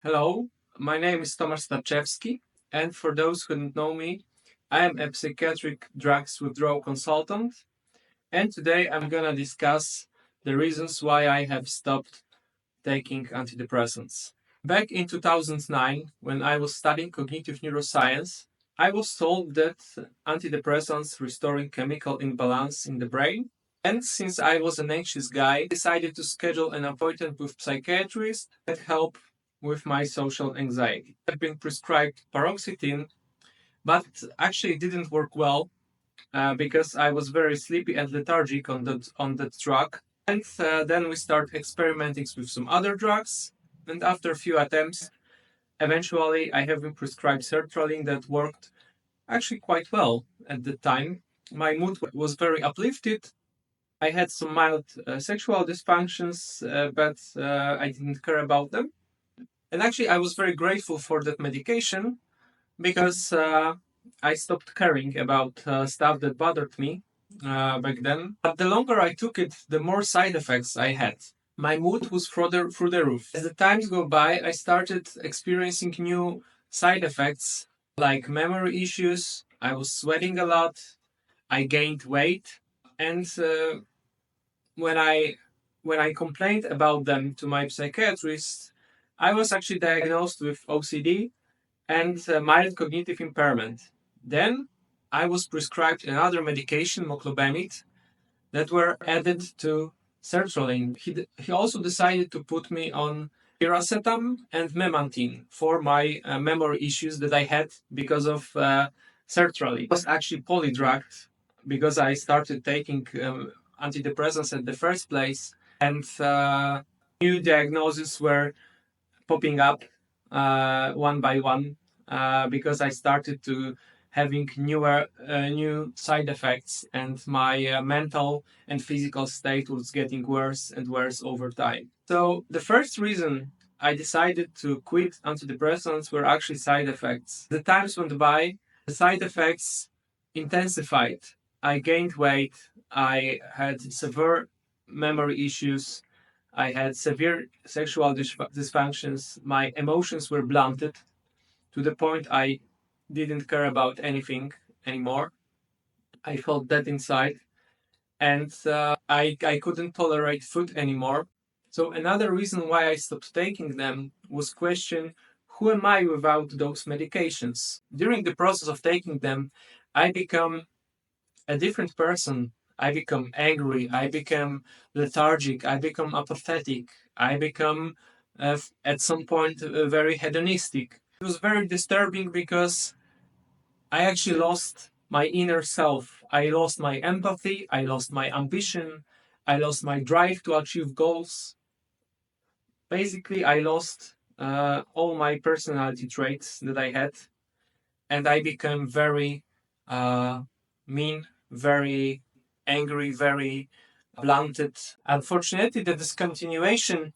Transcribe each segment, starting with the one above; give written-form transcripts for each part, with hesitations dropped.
Hello, my name is Tomasz Starczewski, and for those who don't know me, I am a psychiatric drugs withdrawal consultant, and today I'm gonna discuss the reasons why I have stopped taking antidepressants. Back in 2009, when I was studying cognitive neuroscience, I was told that antidepressants restoring chemical imbalance in the brain. And since I was an anxious guy, I decided to schedule an appointment with psychiatrist that help with my social anxiety. I've been prescribed paroxetine, but actually it didn't work well because I was very sleepy and lethargic on that drug. And then we start experimenting with some other drugs. And after a few attempts, eventually I have been prescribed Sertraline that worked actually quite well at the time. My mood was very uplifted. I had some mild sexual dysfunctions, but I didn't care about them. And actually, I was very grateful for that medication because I stopped caring about stuff that bothered me back then. But the longer I took it, the more side effects I had. My mood was through the roof. As the times go by, I started experiencing new side effects like memory issues. I was sweating a lot. I gained weight, and when I when I complained about them to my psychiatrist, I was actually diagnosed with OCD and mild cognitive impairment. Then I was prescribed another medication, moclobemid, that were added to sertraline. He also decided to put me on piracetam and memantine for my memory issues that I had because of sertraline. I was actually polydrugged because I started taking antidepressants at the first place, and new diagnoses were popping up one by one because I started to having new side effects, and my mental and physical state was getting worse and worse over time. So the first reason I decided to quit antidepressants were actually side effects. The times went by, the side effects intensified. I gained weight, I had severe memory issues, I had severe sexual dysfunctions. My emotions were blunted to the point I didn't care about anything anymore. I felt that inside, and I couldn't tolerate food anymore. So another reason why I stopped taking them was question, who am I without those medications? During the process of taking them, I become a different person. I become angry. I become lethargic. I become apathetic. I become, at some point, very hedonistic. It was very disturbing because I actually lost my inner self. I lost my empathy. I lost my ambition. I lost my drive to achieve goals. Basically, I lost all my personality traits that I had, and I became very mean, very angry, very blunted. Unfortunately, the discontinuation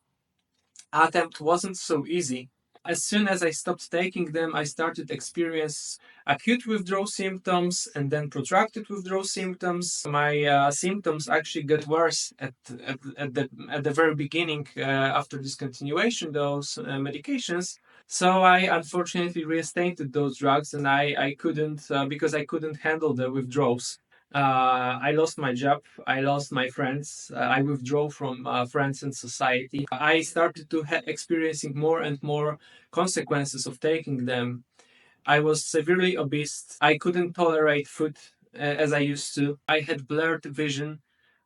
attempt wasn't so easy. As soon as I stopped taking them, I started to experience acute withdrawal symptoms and then protracted withdrawal symptoms. My symptoms actually got worse at the very beginning after discontinuation those medications. So I unfortunately reinstated those drugs, and I couldn't because I couldn't handle the withdrawals. I lost my job. I lost my friends. I withdrew from friends and society. I started to experiencing more and more consequences of taking them. I was severely obese. I couldn't tolerate food as I used to. I had blurred vision.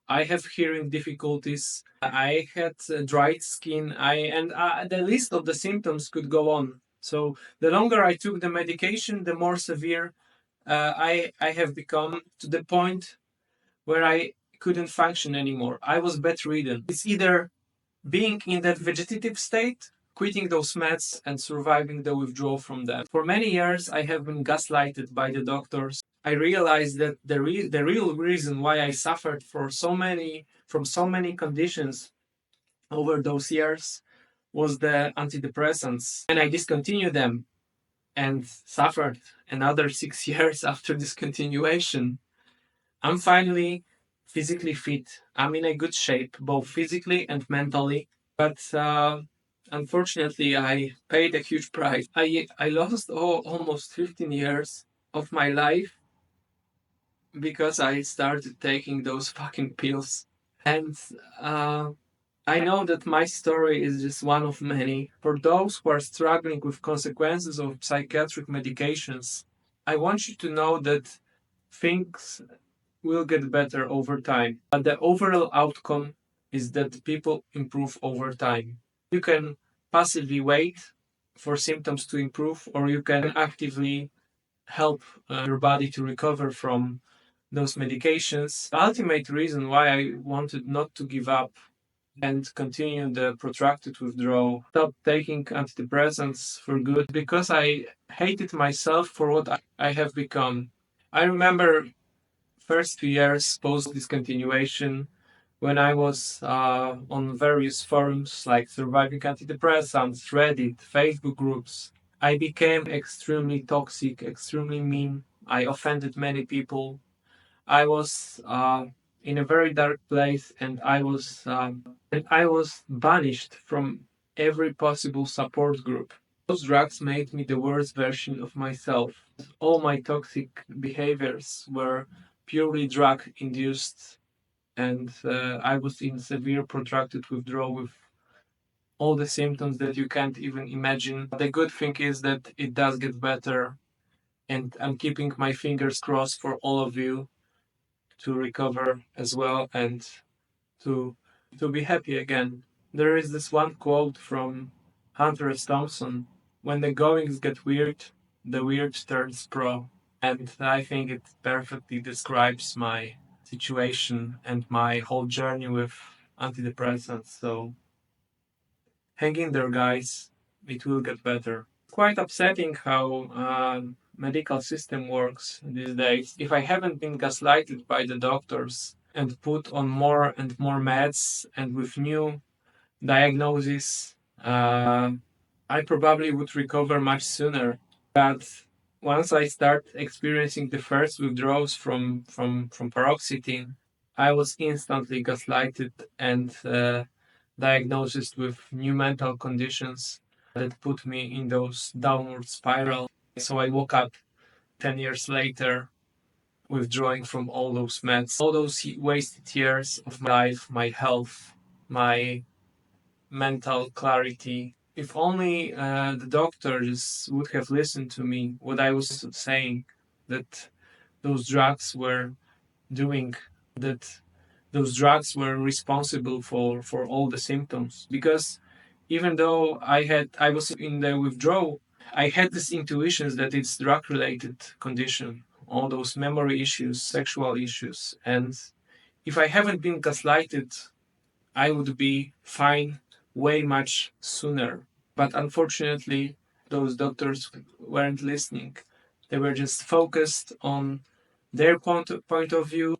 I have hearing difficulties. I had dried skin. The list of the symptoms could go on. So the longer I took the medication, the more severe I have become, to the point where I couldn't function anymore. I was bedridden. It's either being in that vegetative state, quitting those meds, and surviving the withdrawal from them. For many years, I have been gaslighted by the doctors. I realized that the real reason why I suffered from so many conditions over those years was the antidepressants, and I discontinued them and suffered another 6 years after discontinuation. I'm finally physically fit. I'm in a good shape, both physically and mentally. But Unfortunately, I paid a huge price. I lost almost 15 years of my life because I started taking those fucking pills. And uh, I know that my story is just one of many. For those who are struggling with consequences of psychiatric medications, I want you to know that things will get better over time. But the overall outcome is that people improve over time. You can passively wait for symptoms to improve, or you can actively help your body to recover from those medications. The ultimate reason why I wanted not to give up and continue the protracted withdrawal, stop taking antidepressants for good, because I hated myself for what I have become. I remember first few years post discontinuation when I was on various forums like Surviving Antidepressants, Reddit, Facebook groups. I became extremely toxic, extremely mean. I offended many people. I was in a very dark place, and I was banished from every possible support group. Those drugs made me the worst version of myself. All my toxic behaviors were purely drug induced, and I was in severe protracted withdrawal with all the symptoms that you can't even imagine. The good thing is that it does get better, and I'm keeping my fingers crossed for all of you to recover as well and to be happy again. There is this one quote from Hunter S. Thompson: "When the goings get weird, the weird turns pro." And I think it perfectly describes my situation and my whole journey with antidepressants. So hang in there, guys. It will get better. Quite upsetting how medical system works these days. If I haven't been gaslighted by the doctors and put on more and more meds and with new diagnosis, I probably would recover much sooner. But once I start experiencing the first withdrawals from paroxetine, I was instantly gaslighted and diagnosed with new mental conditions that put me in those downward spiral. So I woke up 10 years later, withdrawing from all those meds, all those wasted years of my life, my health, my mental clarity. If only the doctors would have listened to me, what I was saying, that those drugs were doing, that those drugs were responsible for all the symptoms. Because even though I was in the withdrawal, I had these intuitions that it's drug related condition, all those memory issues, sexual issues. And if I haven't been gaslighted, I would be fine way much sooner. But unfortunately, those doctors weren't listening. They were just focused on their point of view.